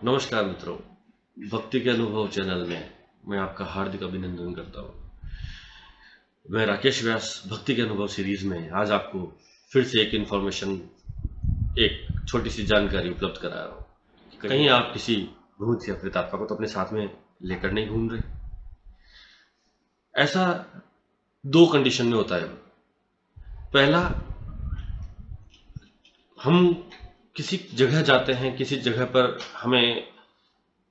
नमस्कार मित्रों, भक्ति के अनुभव चैनल में मैं आपका हार्दिक अभिनंदन करता हूँ। मैं राकेश व्यास भक्ति के अनुभव सीरीज में आज आपको फिर से एक एक छोटी सी जानकारी उपलब्ध करा रहा हूँ। कहीं आप किसी भूत या प्रेतात्मा को तो अपने साथ में लेकर नहीं घूम रहे। ऐसा दो कंडीशन में होता है। पहला, हम किसी जगह जाते हैं, किसी जगह पर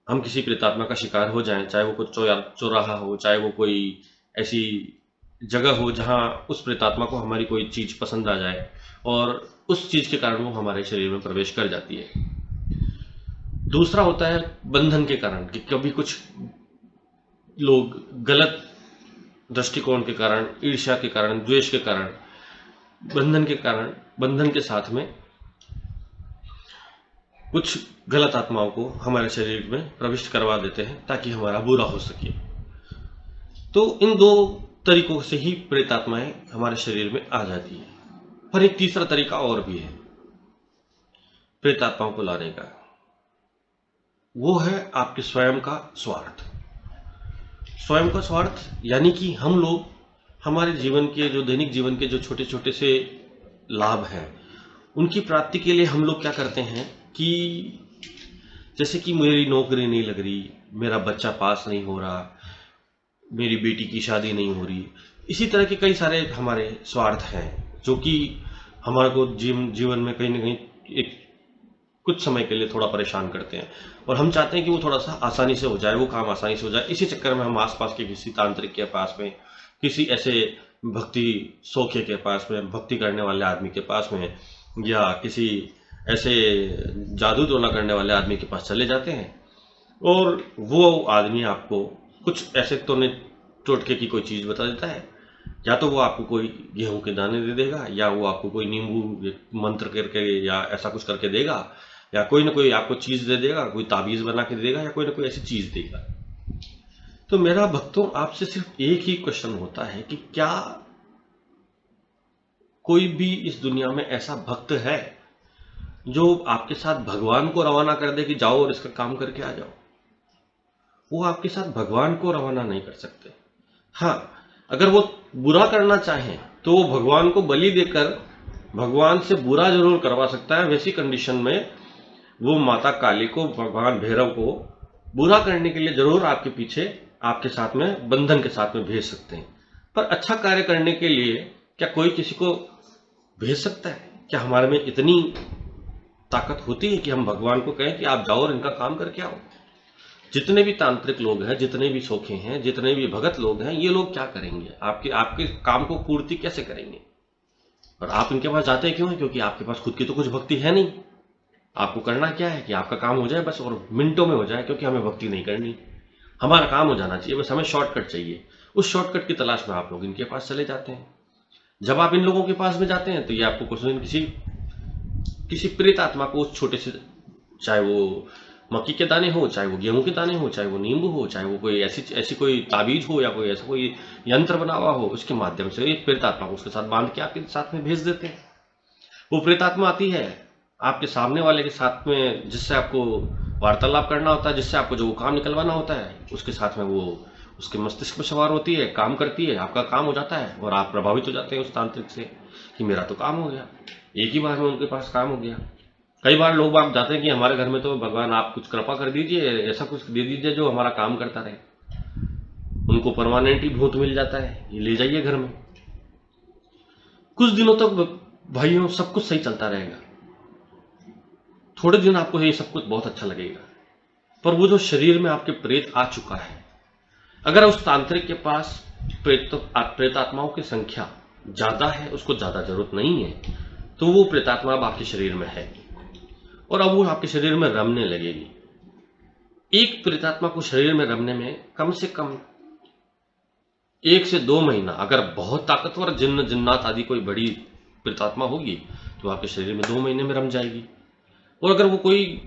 हम किसी प्रेतात्मा का शिकार हो जाएं, चाहे वो कोई चौराहा हो, चाहे वो कोई ऐसी जगह हो जहां उस प्रेतात्मा को हमारी कोई चीज पसंद आ जाए और उस चीज के कारण वो हमारे शरीर में प्रवेश कर जाती है। दूसरा होता है बंधन के कारण, कि कभी कुछ लोग गलत दृष्टिकोण के कारण, ईर्ष्या के कारण, द्वेष के कारण, बंधन के साथ में कुछ गलत आत्माओं को हमारे शरीर में प्रविष्ट करवा देते हैं ताकि हमारा बुरा हो सके। तो इन दो तरीकों से ही प्रेत आत्माएं हमारे शरीर में आ जाती है। पर एक तीसरा तरीका और भी है प्रेत आत्माओं को लाने का। वो है आपके स्वयं का स्वार्थ। स्वयं का स्वार्थ यानी कि हम लोग हमारे जीवन के जो दैनिक जीवन के जो छोटे छोटे से लाभ हैं, उनकी प्राप्ति के लिए हम लोग क्या करते हैं कि जैसे कि मेरी नौकरी नहीं लग रही, मेरा बच्चा पास नहीं हो रहा, मेरी बेटी की शादी नहीं हो रही, इसी तरह के कई सारे हमारे स्वार्थ हैं जो कि हमारे को जीवन में कहीं ना कहीं एक कुछ समय के लिए थोड़ा परेशान करते हैं और हम चाहते हैं कि वो थोड़ा सा आसानी से हो जाए, वो काम आसानी से हो जाए। इसी चक्कर में हम आसपास के किसी तांत्रिक के पास में, किसी ऐसे भक्ति सोखे के पास में, भक्ति करने वाले आदमी के पास में, या किसी ऐसे जादू टोना करने वाले आदमी के पास चले जाते हैं और वो आदमी आपको कुछ ऐसे टोटके की कोई चीज बता देता है। या तो वो आपको कोई गेहूं के दाने दे देगा, या वो आपको कोई नींबू मंत्र करके या ऐसा कुछ करके देगा, या कोई ना कोई आपको चीज दे देगा, कोई ताबीज बना के दे देगा, या कोई ना कोई ऐसी चीज देगा। तो मेरा भक्तों आपसे सिर्फ एक ही क्वेश्चन होता है कि क्या कोई भी इस दुनिया में ऐसा भक्त है जो आपके साथ भगवान को रवाना कर दे कि जाओ और इसका काम करके आ जाओ? वो आपके साथ भगवान को रवाना नहीं कर सकते। हाँ, अगर वो बुरा करना चाहें तो वो भगवान को बलि देकर भगवान से बुरा जरूर करवा सकता है। वैसी कंडीशन में वो माता काली को, भगवान भैरव को बुरा करने के लिए जरूर आपके पीछे, आपके साथ में, बंधन के साथ में भेज सकते हैं। पर अच्छा कार्य करने के लिए क्या कोई किसी को भेज सकता है? क्या हमारे में इतनी ताकत होती है कि हम भगवान को कहें कि आप जाओ और इनका काम करके आओ? जितने भी तांत्रिक लोग हैं, जितने भी सोखे हैं, जितने भी भगत लोग हैं, ये लोग क्या करेंगे? आपके आपके काम को पूर्ति कैसे करेंगे? और आप इनके पास जाते क्यों हैं? क्योंकि आपके पास खुद की तो कुछ भक्ति है नहीं। आपको करना क्या है कि आपका काम हो जाए बस, और मिनटों में हो जाए, क्योंकि हमें भक्ति नहीं करनी, हमारा काम हो जाना चाहिए बस, हमें शॉर्टकट चाहिए। उस शॉर्टकट की तलाश में आप लोग इनके पास चले जाते हैं। जब आप इन लोगों के पास में जाते हैं तो ये आपको कुछ दिन किसी किसी प्रेत आत्मा को उस छोटे से, चाहे वो मक्की के दाने हो, चाहे वो गेहूं के दाने हो, चाहे वो नींबू हो, चाहे वो कोई ऐसी कोई ताबीज हो, या कोई ऐसा कोई यंत्र बना हुआ हो, उसके माध्यम से एक प्रेत आत्मा को उसके साथ बांध के आपके साथ में भेज देते हैं। वो प्रेत आत्मा आती है आपके सामने वाले के साथ में, जिससे आपको वार्तालाप करना होता है, जिससे आपको जो काम निकलवाना होता है, उसके साथ में वो उसके मस्तिष्क में सवार होती है, काम करती है, आपका काम हो जाता है और आप प्रभावित हो जाते हैं उस तांत्रिक से कि मेरा तो काम हो गया। एक ही बार में उनके पास काम हो गया। कई बार लोग आप जाते हैं कि हमारे घर में तो भगवान आप कुछ कृपा कर दीजिए, ऐसा कुछ दे दीजिए जो हमारा काम करता रहे। उनको परमानेंट ही भूत मिल जाता है, ये ले जाइए घर में। कुछ दिनों तक भाइयों सब कुछ सही चलता रहेगा, थोड़े दिन आपको ये सब कुछ बहुत अच्छा लगेगा, पर वो जो शरीर में आपके प्रेत आ चुका है, अगर उस तांत्रिक के पास प्रेतात्माओं की संख्या ज्यादा है, उसको ज्यादा जरूरत नहीं है, तो वो प्रेतात्मा अब आपके शरीर में है और अब वो आपके शरीर में रमने लगेगी। एक प्रेतात्मा को शरीर में रमने में कम से कम 1 से 2 महीना, अगर बहुत ताकतवर जिन्नात आदि कोई बड़ी प्रेतात्मा होगी तो आपके शरीर में 2 महीने में रम जाएगी। और अगर वो कोई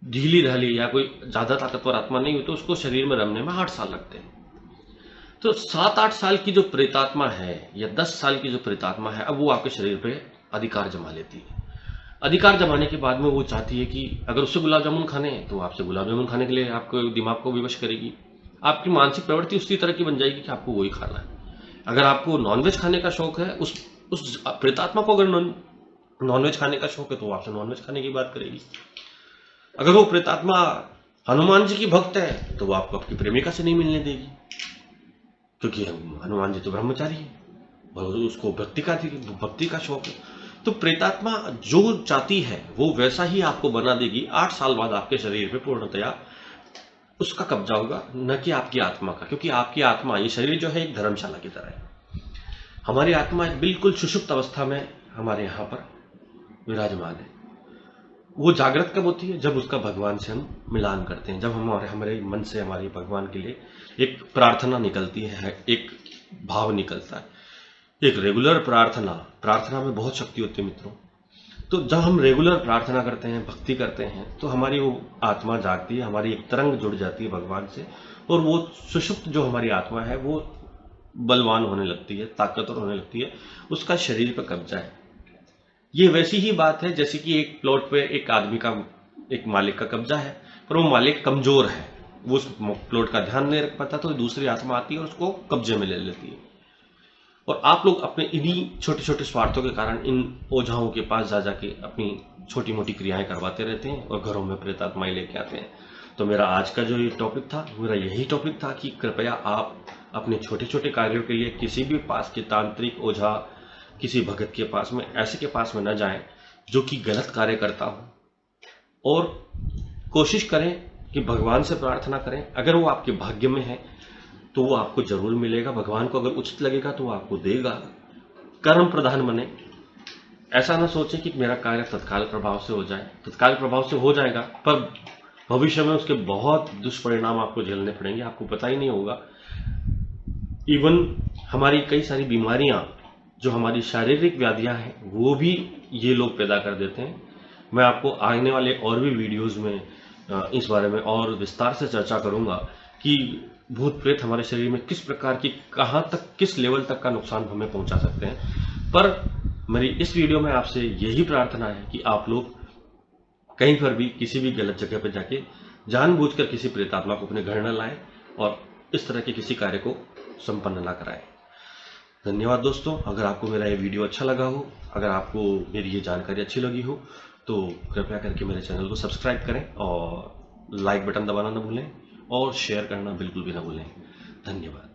ढीली ढाली या कोई ज्यादा ताकतवर आत्मा नहीं हुई तो उसको शरीर में रमने में 8 साल लगते हैं। तो 7-8 साल की जो प्रेतात्मा है या 10 साल की जो प्रेतात्मा है, अब वो आपके शरीर पे अधिकार जमा लेती है। अधिकार जमाने के बाद में वो चाहती है कि अगर उससे गुलाब जामुन खाने हैं तो आपसे गुलाब जामुन खाने के लिए आपको दिमाग को विवश करेगी। आपकी मानसिक प्रवृत्ति उसी तरह की बन जाएगी कि आपको वही खाना है। अगर आपको नॉनवेज खाने का शौक है, उस प्रेतात्मा को अगर नॉनवेज खाने का शौक है तो वो आपसे नॉनवेज खाने की बात करेगी। अगर वो प्रेतात्मा हनुमान जी की भक्त है तो वो आपको आपकी प्रेमिका से नहीं मिलने देगी, क्योंकि हनुमान जी तो ब्रह्मचारी है और उसको भक्ति का शौक है। तो प्रेतात्मा जो चाहती है वो वैसा ही आपको बना देगी। 8 साल बाद आपके शरीर पे पूर्णतया उसका कब्जा होगा, न कि आपकी आत्मा का, क्योंकि आपकी आत्मा, ये शरीर जो है एक धर्मशाला की तरह है। हमारी आत्मा बिल्कुल सुषुप्त अवस्था में हमारे यहाँ पर विराजमान है। वो जागृत कब होती है? जब उसका भगवान से हम मिलान करते हैं, जब हमारे मन से हमारी भगवान के लिए एक प्रार्थना निकलती है, एक भाव निकलता है, एक रेगुलर प्रार्थना में बहुत शक्ति होती है मित्रों। तो जब हम रेगुलर प्रार्थना करते हैं, भक्ति करते हैं, तो हमारी वो आत्मा जागती है, हमारी एक तरंग जुड़ जाती है भगवान से, और वो सुषुप्त जो हमारी आत्मा है वो बलवान होने लगती है, ताकतवर होने लगती है, उसका शरीर पर कब्जा है। ये वैसी ही बात है जैसे कि एक प्लॉट पे एक आदमी का, एक मालिक का कब्जा है, पर वो मालिक कमजोर है, वो उस प्लॉट का ध्यान नहीं रख पाता, तो दूसरी आत्मा आती है और उसको कब्जे में ले लेती है। और आप लोग अपने इन्हीं छोटे छोटे स्वार्थों के कारण इन ओझाओं के पास जा जाके अपनी छोटी मोटी क्रियाएं करवाते रहते हैं और घरों में प्रेतात्माएं लेके आते हैं। तो मेरा आज का जो ये टॉपिक था, मेरा यही टॉपिक था कि कृपया आप अपने छोटे छोटे कार्यों के लिए किसी भी पास के तांत्रिक ओझा, किसी भगत के पास में, ऐसे के पास में न जाएं जो कि गलत कार्य करता हो, और कोशिश करें कि भगवान से प्रार्थना करें। अगर वो आपके भाग्य में है तो वो आपको जरूर मिलेगा। भगवान को अगर उचित लगेगा तो वो आपको देगा। कर्म प्रधान बने। ऐसा ना सोचें कि मेरा कार्य तत्काल प्रभाव से हो जाए। तत्काल प्रभाव से हो जाएगा, पर भविष्य में उसके बहुत दुष्परिणाम आपको झेलने पड़ेंगे, आपको पता ही नहीं होगा। इवन हमारी कई सारी बीमारियां, जो हमारी शारीरिक व्याधियां हैं, वो भी ये लोग पैदा कर देते हैं। मैं आपको आने वाले और भी वीडियोज में इस बारे में और विस्तार से चर्चा करूंगा कि भूत प्रेत हमारे शरीर में किस प्रकार की, कहां तक, किस लेवल तक का नुकसान हमें पहुंचा सकते हैं। पर मेरी इस वीडियो में आपसे यही प्रार्थना है कि आप लोग कहीं पर भी, किसी भी गलत जगह पर जाके जानबूझकर किसी प्रेतात्मा को अपने घर न लाएं और इस तरह के किसी कार्य को संपन्न ना कराएं। धन्यवाद दोस्तों। अगर आपको मेरा ये वीडियो अच्छा लगा हो, अगर आपको मेरी ये जानकारी अच्छी लगी हो, तो कृपया करके मेरे चैनल को सब्सक्राइब करें और लाइक बटन दबाना ना भूलें और शेयर करना बिल्कुल भी ना भूलें। धन्यवाद।